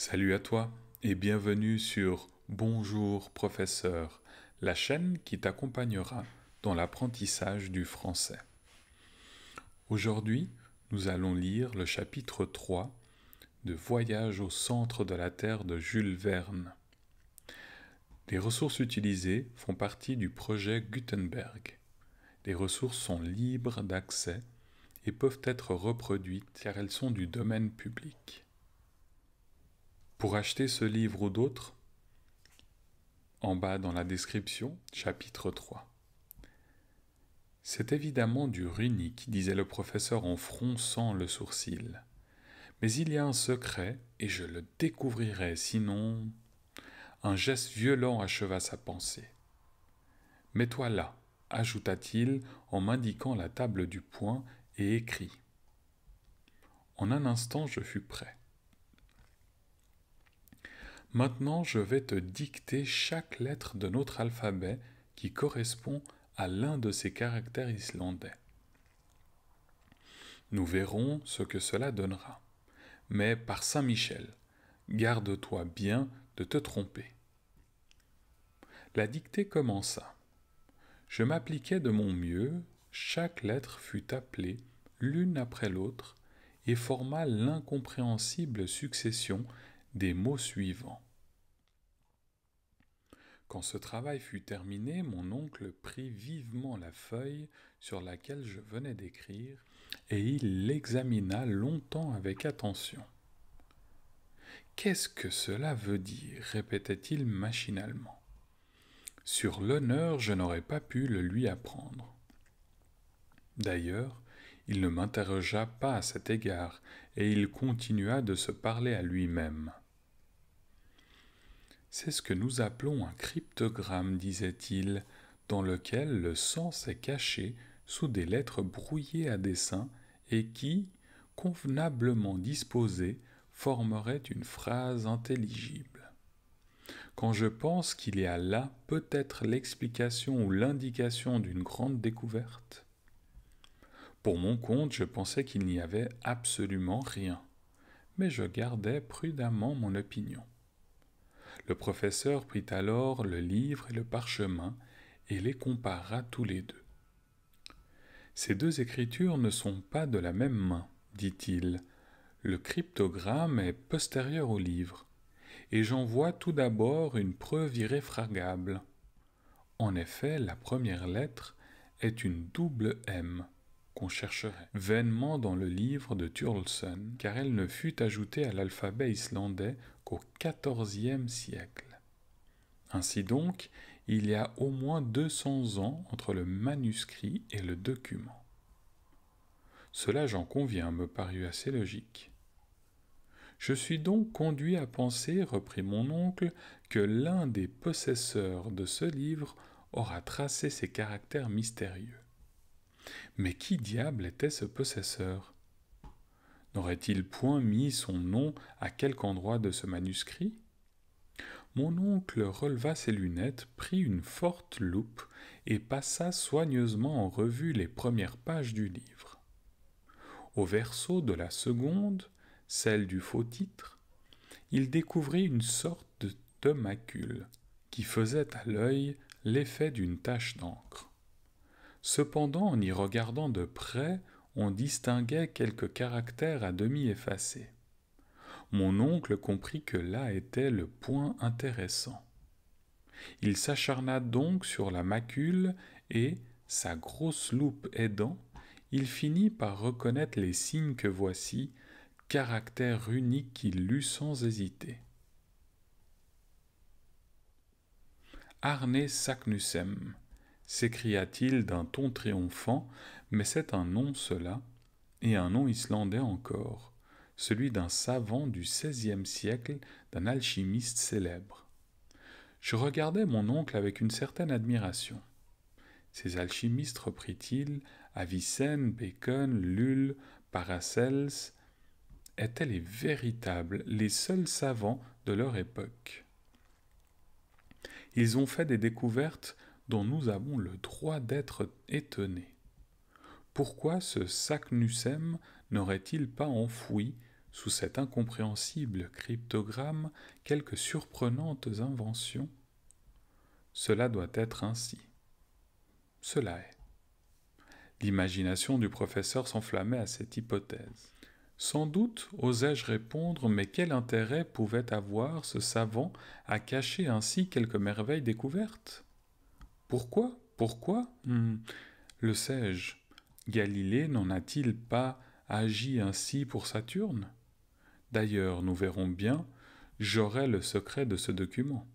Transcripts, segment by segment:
Salut à toi et bienvenue sur Bonjour professeur, la chaîne qui t'accompagnera dans l'apprentissage du français. Aujourd'hui, nous allons lire le chapitre 3 de Voyage au centre de la Terre de Jules Verne. Les ressources utilisées font partie du projet Gutenberg. Les ressources sont libres d'accès et peuvent être reproduites car elles sont du domaine public. Pour acheter ce livre ou d'autres, en bas dans la description, chapitre 3. C'est évidemment du runique, disait le professeur en fronçant le sourcil. Mais il y a un secret, et je le découvrirai, sinon... Un geste violent acheva sa pensée. Mets-toi là, ajouta-t-il en m'indiquant la table du poing, et écris. En un instant, je fus prêt. Maintenant, je vais te dicter chaque lettre de notre alphabet qui correspond à l'un de ces caractères islandais. Nous verrons ce que cela donnera. Mais par Saint-Michel, garde-toi bien de te tromper. La dictée commença. Je m'appliquai de mon mieux, chaque lettre fut appelée l'une après l'autre et forma l'incompréhensible succession des mots suivants. Quand ce travail fut terminé, mon oncle prit vivement la feuille sur laquelle je venais d'écrire et il l'examina longtemps avec attention. « Qu'est-ce que cela veut dire » répétait-il machinalement. Sur l'honneur, je n'aurais pas pu le lui apprendre. D'ailleurs, il ne m'interrogea pas à cet égard et il continua de se parler à lui-même. C'est ce que nous appelons un cryptogramme, disait-il, dans lequel le sens est caché sous des lettres brouillées à dessein et qui, convenablement disposées, formeraient une phrase intelligible. Quand je pense qu'il y a là peut-être l'explication ou l'indication d'une grande découverte. Pour mon compte, je pensais qu'il n'y avait absolument rien, mais je gardais prudemment mon opinion. Le professeur prit alors le livre et le parchemin et les compara tous les deux. Ces deux écritures ne sont pas de la même main, dit-il. Le cryptogramme est postérieur au livre, et j'en vois tout d'abord une preuve irréfragable. En effet, la première lettre est une double M qu'on chercherait vainement dans le livre de Turleson, car elle ne fut ajoutée à l'alphabet islandais qu'au XIVe siècle. Ainsi donc, il y a au moins 200 ans entre le manuscrit et le document. Cela, j'en conviens, me parut assez logique. Je suis donc conduit à penser, reprit mon oncle, que l'un des possesseurs de ce livre aura tracé ces caractères mystérieux. Mais qui diable était ce possesseur? N'aurait-il point mis son nom à quelque endroit de ce manuscrit? Mon oncle releva ses lunettes, prit une forte loupe et passa soigneusement en revue les premières pages du livre. Au verso de la seconde, celle du faux titre, il découvrit une sorte de macule qui faisait à l'œil l'effet d'une tache d'encre. Cependant, en y regardant de près, on distinguait quelques caractères à demi effacés. Mon oncle comprit que là était le point intéressant. Il s'acharna donc sur la macule et, sa grosse loupe aidant, il finit par reconnaître les signes que voici, caractères uniques qu'il lut sans hésiter. Arne Saknussemm, s'écria-t-il d'un ton triomphant, mais c'est un nom cela, et un nom islandais encore, celui d'un savant du XVIe siècle, d'un alchimiste célèbre. Je regardais mon oncle avec une certaine admiration. Ces alchimistes, reprit-il, Avicenne, Bacon, Lull, Paracels, étaient les véritables, les seuls savants de leur époque. Ils ont fait des découvertes dont nous avons le droit d'être étonnés. Pourquoi ce Saknussemm n'aurait-il pas enfoui, sous cet incompréhensible cryptogramme quelques surprenantes inventions? Cela doit être ainsi. Cela est. L'imagination du professeur s'enflammait à cette hypothèse. Sans doute, osais-je répondre, mais quel intérêt pouvait avoir ce savant à cacher ainsi quelques merveilles découvertes? Pourquoi? Pourquoi? Le sais-je. Galilée n'en a-t-il pas agi ainsi pour Saturne? D'ailleurs, nous verrons bien, j'aurai le secret de ce document,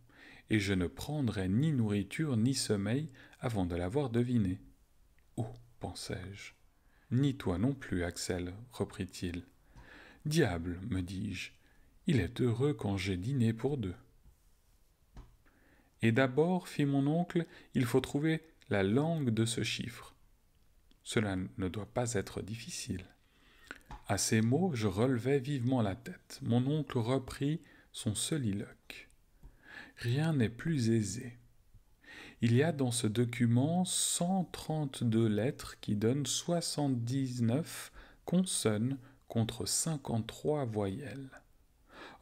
et je ne prendrai ni nourriture ni sommeil avant de l'avoir deviné. Oh, pensai-je. Ni toi non plus, Axel, reprit-il. Diable, me dis-je, il est heureux quand j'ai dîné pour deux. Et d'abord, fit mon oncle, il faut trouver la langue de ce chiffre. Cela ne doit pas être difficile. À ces mots, je relevai vivement la tête. Mon oncle reprit son soliloque. Rien n'est plus aisé. Il y a dans ce document 132 lettres qui donnent 79 consonnes contre 53 voyelles.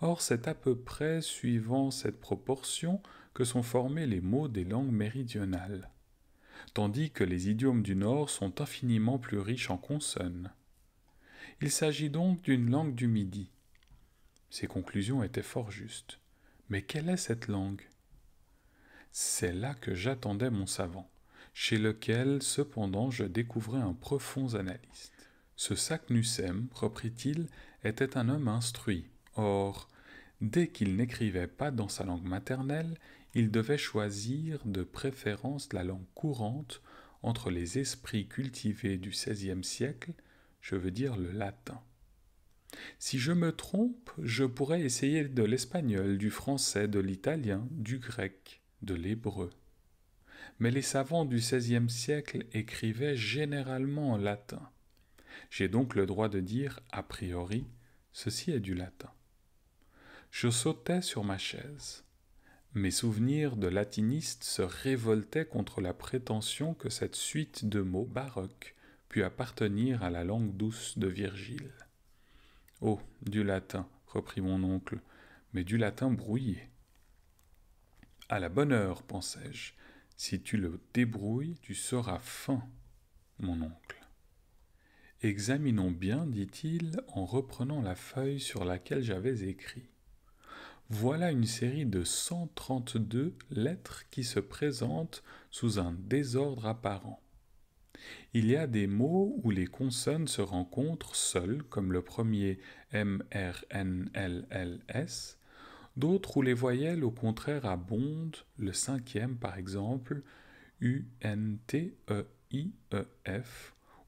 Or, c'est à peu près suivant cette proportion que sont formés les mots des langues méridionales, tandis que les idiomes du Nord sont infiniment plus riches en consonnes. Il s'agit donc d'une langue du Midi. Ces conclusions étaient fort justes. Mais quelle est cette langue? C'est là que j'attendais mon savant, chez lequel, cependant, je découvrais un profond analyste. Ce Saknussemm, reprit-il, était un homme instruit. Or, dès qu'il n'écrivait pas dans sa langue maternelle, il devait choisir de préférence la langue courante entre les esprits cultivés du XVIe siècle, je veux dire le latin. Si je me trompe, je pourrais essayer de l'espagnol, du français, de l'italien, du grec, de l'hébreu. Mais les savants du XVIe siècle écrivaient généralement en latin. J'ai donc le droit de dire, a priori, ceci est du latin. Je sautais sur ma chaise. Mes souvenirs de latiniste se révoltaient contre la prétention que cette suite de mots baroques pût appartenir à la langue douce de Virgile. Oh, du latin, reprit mon oncle, mais du latin brouillé. À la bonne heure, pensai-je, si tu le débrouilles, tu seras fin, mon oncle. Examinons bien, dit-il, en reprenant la feuille sur laquelle j'avais écrit. Voilà une série de 132 lettres qui se présentent sous un désordre apparent. Il y a des mots où les consonnes se rencontrent seules, comme le premier MRNLLS, d'autres où les voyelles au contraire abondent, le cinquième par exemple, UNTEIEF,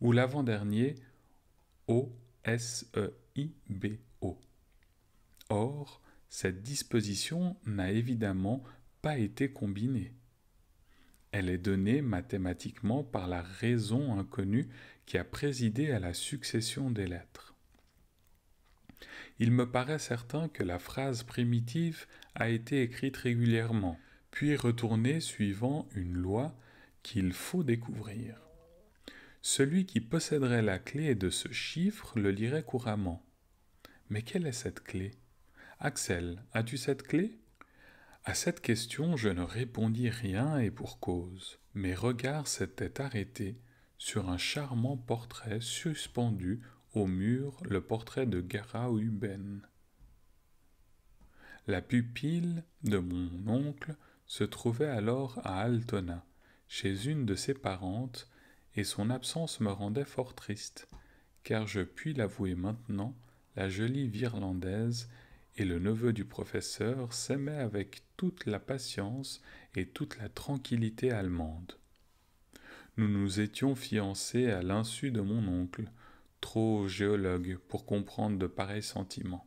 ou l'avant-dernier OSEIBO. Or, cette disposition n'a évidemment pas été combinée. Elle est donnée mathématiquement par la raison inconnue qui a présidé à la succession des lettres. Il me paraît certain que la phrase primitive a été écrite régulièrement, puis retournée suivant une loi qu'il faut découvrir. Celui qui posséderait la clé de ce chiffre le lirait couramment. Mais quelle est cette clé? Axel, as-tu cette clé? À cette question, je ne répondis rien et pour cause. Mes regards s'étaient arrêtés sur un charmant portrait suspendu au mur, le portrait de Graüben. La pupille de mon oncle se trouvait alors à Altona, chez une de ses parentes, et son absence me rendait fort triste, car je puis l'avouer maintenant, la jolie Virlandaise et le neveu du professeur s'aimaient avec toute la patience et toute la tranquillité allemande. Nous nous étions fiancés à l'insu de mon oncle, trop géologue pour comprendre de pareils sentiments.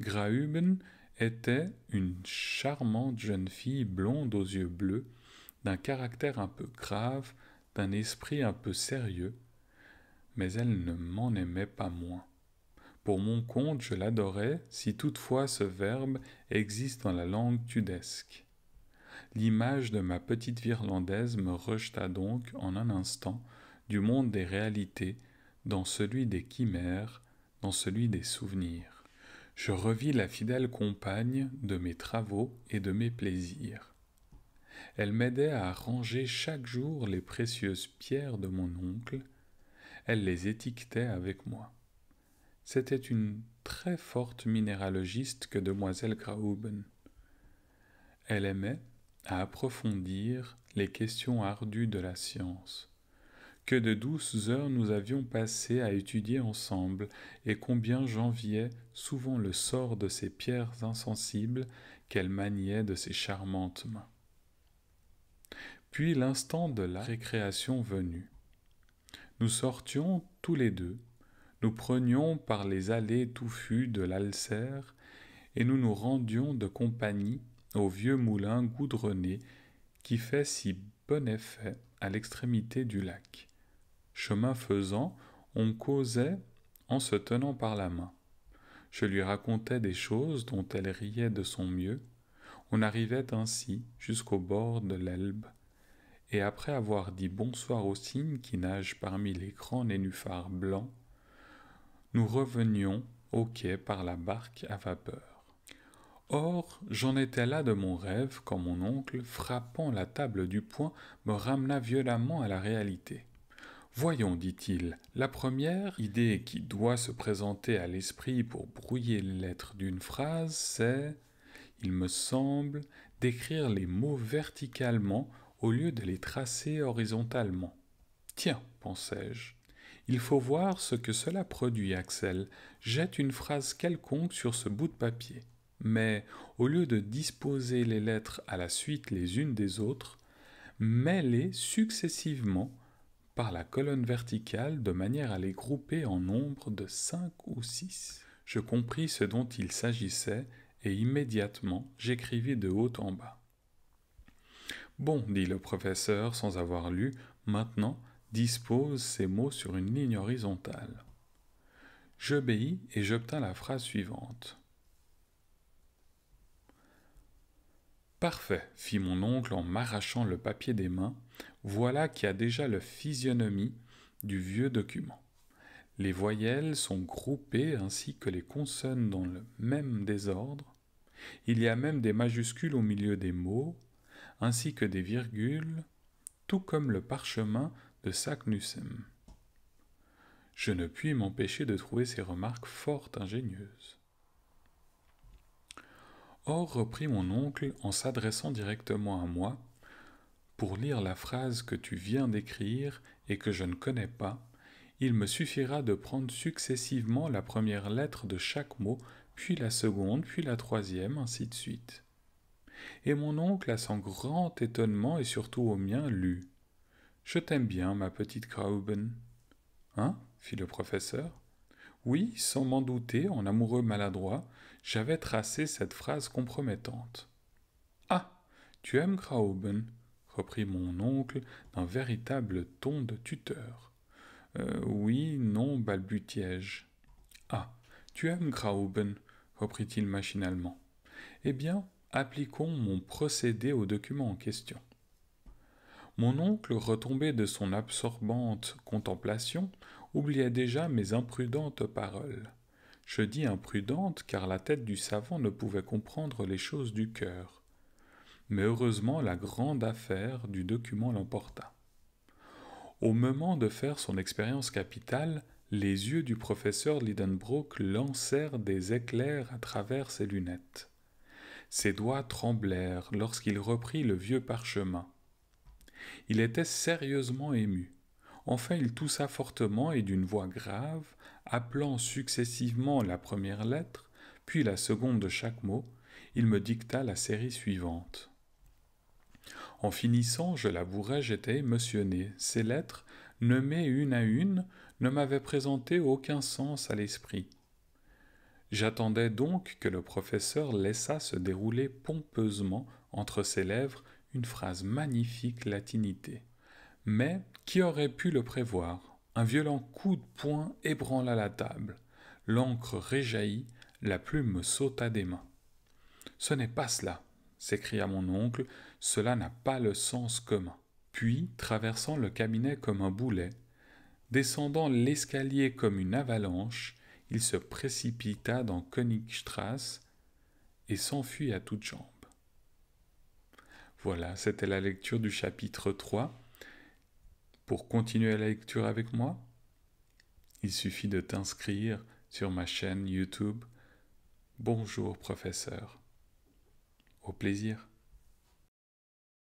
Graüben était une charmante jeune fille blonde aux yeux bleus, d'un caractère un peu grave, d'un esprit un peu sérieux, mais elle ne m'en aimait pas moins. Pour mon compte, je l'adorais, si toutefois ce verbe existe dans la langue tudesque. L'image de ma petite Virlandaise me rejeta donc, en un instant, du monde des réalités dans celui des chimères, dans celui des souvenirs. Je revis la fidèle compagne de mes travaux et de mes plaisirs. Elle m'aidait à ranger chaque jour les précieuses pierres de mon oncle. Elle les étiquetait avec moi. C'était une très forte minéralogiste que demoiselle Graüben. Elle aimait à approfondir les questions ardues de la science. Que de douces heures nous avions passées à étudier ensemble, et combien j'enviais souvent le sort de ces pierres insensibles qu'elle maniait de ses charmantes mains. Puis l'instant de la récréation venu. Nous sortions tous les deux, nous prenions par les allées touffues de l'Alser, et nous nous rendions de compagnie au vieux moulin goudronné qui fait si bon effet à l'extrémité du lac. Chemin faisant, on causait en se tenant par la main. Je lui racontais des choses dont elle riait de son mieux. On arrivait ainsi jusqu'au bord de l'Elbe, et après avoir dit bonsoir aux cygnes qui nagent parmi les grands nénuphars blancs, nous revenions au quai par la barque à vapeur. Or, j'en étais là de mon rêve quand mon oncle, frappant la table du poing, me ramena violemment à la réalité. « Voyons, dit-il, la première idée qui doit se présenter à l'esprit pour brouiller les lettres d'une phrase, c'est, il me semble, d'écrire les mots verticalement au lieu de les tracer horizontalement. Tiens, pensai-je, il faut voir ce que cela produit, Axel. Jette une phrase quelconque sur ce bout de papier. Mais, au lieu de disposer les lettres à la suite les unes des autres, mets-les successivement par la colonne verticale de manière à les grouper en nombre de 5 ou 6. Je compris ce dont il s'agissait et immédiatement j'écrivis de haut en bas. Bon, dit le professeur sans avoir lu, maintenant dispose ces mots sur une ligne horizontale. J'obéis et j'obtins la phrase suivante. Parfait, fit mon oncle en m'arrachant le papier des mains, voilà qui a déjà la physionomie du vieux document. Les voyelles sont groupées ainsi que les consonnes dans le même désordre. Il y a même des majuscules au milieu des mots, ainsi que des virgules, tout comme le parchemin de Saknussem. Je ne puis m'empêcher de trouver ces remarques fort ingénieuses. Or, reprit mon oncle en s'adressant directement à moi, pour lire la phrase que tu viens d'écrire et que je ne connais pas, il me suffira de prendre successivement la première lettre de chaque mot, puis la seconde, puis la troisième, ainsi de suite. Et mon oncle, à son grand étonnement et surtout au mien, lut. « Je t'aime bien, ma petite Graüben. »« Hein » fit le professeur. Oui, sans m'en douter, en amoureux maladroit, j'avais tracé cette phrase compromettante. « Ah, tu aimes Graüben » reprit mon oncle d'un véritable ton de tuteur. Oui, non, balbutiai-je. « Ah, tu aimes Graüben » reprit-il machinalement. « Eh bien, appliquons mon procédé au document en question. » Mon oncle, retombé de son absorbante contemplation, oubliait déjà mes imprudentes paroles. Je dis imprudentes car la tête du savant ne pouvait comprendre les choses du cœur. Mais heureusement la grande affaire du document l'emporta. Au moment de faire son expérience capitale, les yeux du professeur Lidenbrock lancèrent des éclairs à travers ses lunettes. Ses doigts tremblèrent lorsqu'il reprit le vieux parchemin. Il était sérieusement ému. Enfin il toussa fortement et d'une voix grave, appelant successivement la première lettre, puis la seconde de chaque mot, il me dicta la série suivante. En finissant, je l'avouerai, j'étais émotionné. Ces lettres, nommées une à une, ne m'avaient présenté aucun sens à l'esprit. J'attendais donc que le professeur laissât se dérouler pompeusement entre ses lèvres une phrase magnifique latinité. Mais qui aurait pu le prévoir? Un violent coup de poing ébranla la table. L'encre réjaillit, la plume me sauta des mains. « Ce n'est pas cela !» s'écria mon oncle, « cela n'a pas le sens commun. » Puis, traversant le cabinet comme un boulet, descendant l'escalier comme une avalanche, il se précipita dans Königstrasse et s'enfuit à toutes jambes. Voilà, c'était la lecture du chapitre 3. Pour continuer la lecture avec moi, il suffit de t'inscrire sur ma chaîne YouTube. Bonjour professeur. Au plaisir.